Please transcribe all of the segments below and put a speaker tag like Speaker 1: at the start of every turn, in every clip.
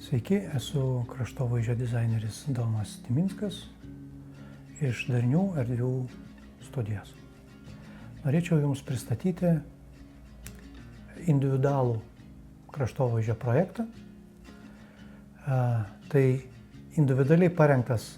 Speaker 1: Sveiki, esu kraštovaizdžio dizaineris Domas Timinskas iš Darnių erdvių studijos. Norėčiau Jums pristatyti individualų kraštovaizdžio projektą. Tai individualiai parengtas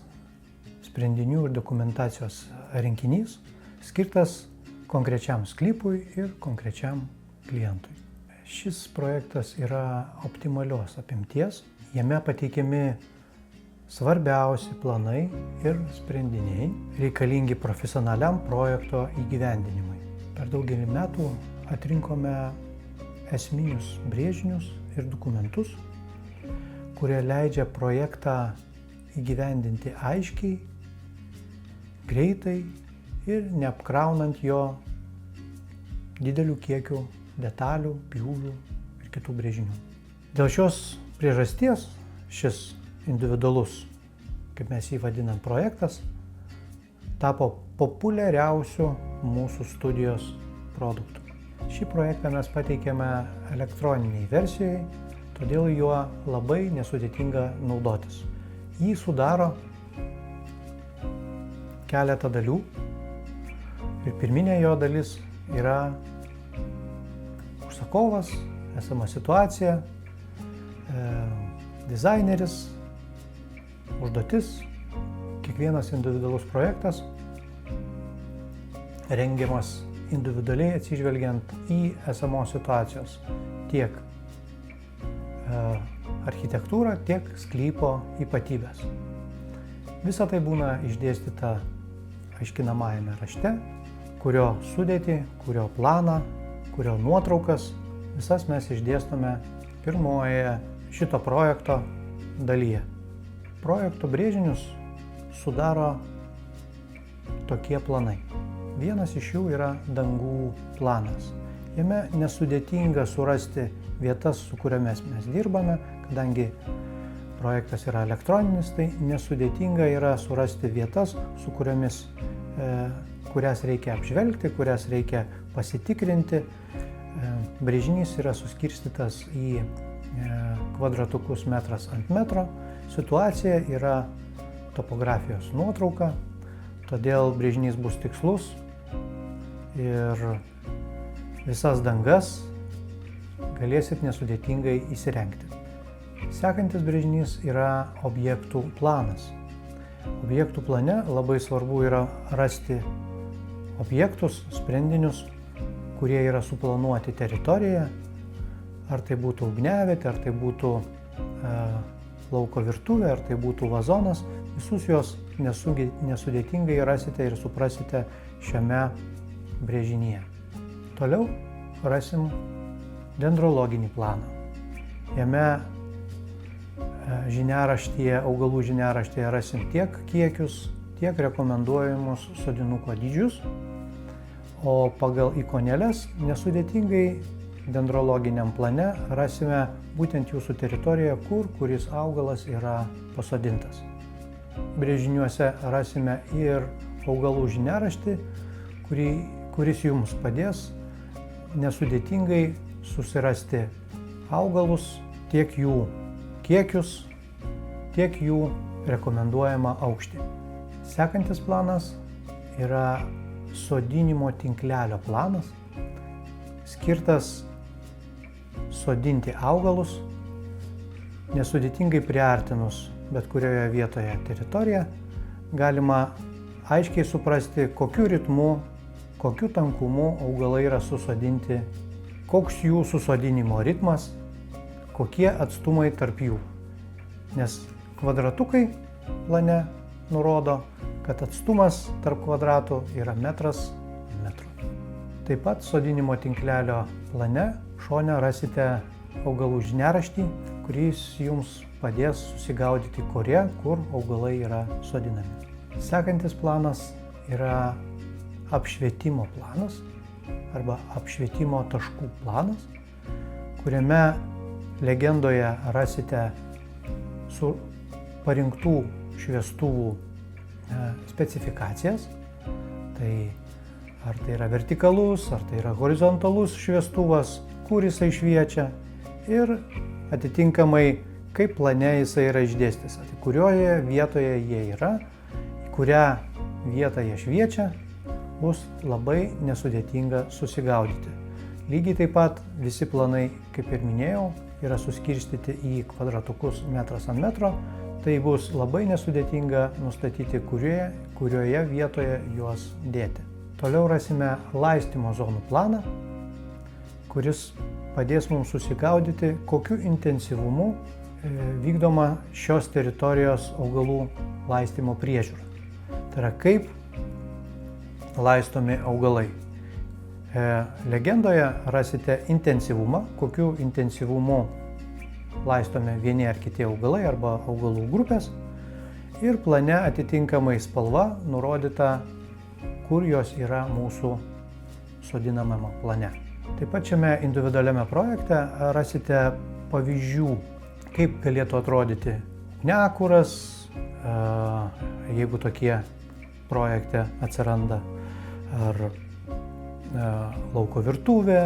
Speaker 1: sprendinių ir dokumentacijos rinkinys, skirtas konkrečiam sklypui ir konkrečiam klientui. Šis projektas yra optimalios apimties, jame pateikiami svarbiausi planai ir sprendiniai reikalingi profesionaliam projekto įgyvendinimui. Per daugelį metų atrinkome esminius brėžinius ir dokumentus, kurie leidžia projektą įgyvendinti aiškiai, greitai ir neapkraunant jo didelių kiekių detalių, pjūvių ir kitų brėžinių. Dėl šios priežasties šis individualus, kaip mes jį vadinam, projektas tapo populiariausiu mūsų studijos produktu. Šį projektą mes pateikėme elektroniniai versijai, todėl juo labai nesudėtinga naudotis. Jį sudaro keletą dalių ir pirminė jo dalis yra užsakovas, esama situacija, dizaineris, užduotis. Kiekvienas individualus projektas rengiamas individualiai atsižvelgiant į esamos situacijos tiek architektūrą, tiek sklypo ypatybės. Visa tai būna išdėstyta aiškinamajame rašte, kurio sudėtį, kurio planą, kurio nuotraukas, visas mes išdėstome pirmoje šito projekto dalyje. Projekto brėžinius sudaro tokie planai. Vienas iš jų yra dangų planas. Jame nesudėtinga surasti vietas, su kuriomis mes dirbame, kadangi projektas yra elektroninis, tai nesudėtinga yra surasti vietas, su kuriomis kurias reikia apžvelgti, kurias reikia pasitikrinti. Brėžinys yra suskirstytas į kvadratukus metras ant metro. Situacija yra topografijos nuotrauka, todėl brėžinys bus tikslus ir visas dangas galėsit nesudėtingai įsirengti. Sekantis brėžinys yra objektų planas. Objektų plane labai svarbu yra rasti objektus, sprendinius, kurie yra suplanuoti teritorijoje, ar tai būtų ugniavietė, ar tai būtų lauko virtuvė, ar tai būtų vazonas. Visus juos nesudėtingai rasite ir suprasite šiame brėžinyje. Toliau rasim dendrologinį planą. Jame augalų žiniaraštyje rasim tiek kiekius, tiek rekomenduojamus sodinuko dydžius, o pagal ikonėles nesudėtingai dendrologiniam plane rasime būtent jūsų teritorijoje, kuris augalas yra pasodintas. Brėžiniuose rasime ir augalų žiniaraštį, kuris jums padės nesudėtingai susirasti augalus, tiek jų kiekius, tiek jų rekomenduojamą aukštį. Sekantis planas yra sodinimo tinklelio planas, skirtas sodinti augalus, nesudėtingai priartinus bet kurioje vietoje teritoriją. Galima aiškiai suprasti, kokiu ritmu, kokiu tankumu augalai yra susodinti, koks jų susodinimo ritmas, kokie atstumai tarp jų. Nes kvadratukai plane nurodo, kad atstumas tarp kvadratų yra metras ant metro. Taip pat sodinimo tinklelio plane šone rasite augalų žiniaraštį, kuris jums padės susigaudyti, kur augalai yra sodinami. Sekantis planas yra apšvietimo planas arba apšvietimo taškų planas, kuriame legendoje rasite su parinktų šviestuvų specifikacijas. Tai ar tai yra vertikalus, ar tai yra horizontalus šviestuvas, kur jisai šviečia ir atitinkamai kaip plane jisai yra išdėstęs, tai kurioje vietoje jie yra, į kurią vietą jie šviečia, bus labai nesudėtinga susigaudyti. Lygiai taip pat visi planai, kaip ir minėjau, yra suskirstyti į kvadratukus metras ant metro, tai bus labai nesudėtinga nustatyti, kurioje vietoje juos dėti. Toliau rasime laistymo zonų planą, kuris padės mums susigaudyti, kokiu intensyvumu vykdoma šios teritorijos augalų laistymo priežiūra. Tai yra, kaip laistomi augalai. Legendoje rasite intensyvumą, kokiu intensyvumu laistomi vieni ar kiti augalai arba augalų grupės, ir plane atitinkamai spalva nurodyta, kur jos yra mūsų sodinamame plane. Taip pat šiame individualiame projekte rasite pavyzdžių, kaip galėtų atrodyti ugniakuras, jeigu tokie projekte atsiranda, ar lauko virtuvė,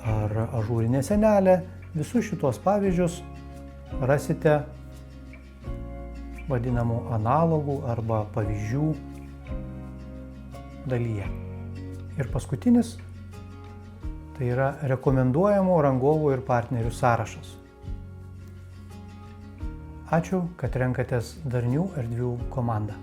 Speaker 1: ar ažūrinė sienelė. Visus šitos pavyzdžius rasite vadinamų analogų arba pavyzdžių dalyje. Ir paskutinis, tai yra rekomenduojamų rangovų ir partnerių sąrašas. Ačiū, kad renkatės Darnių erdvių komandą.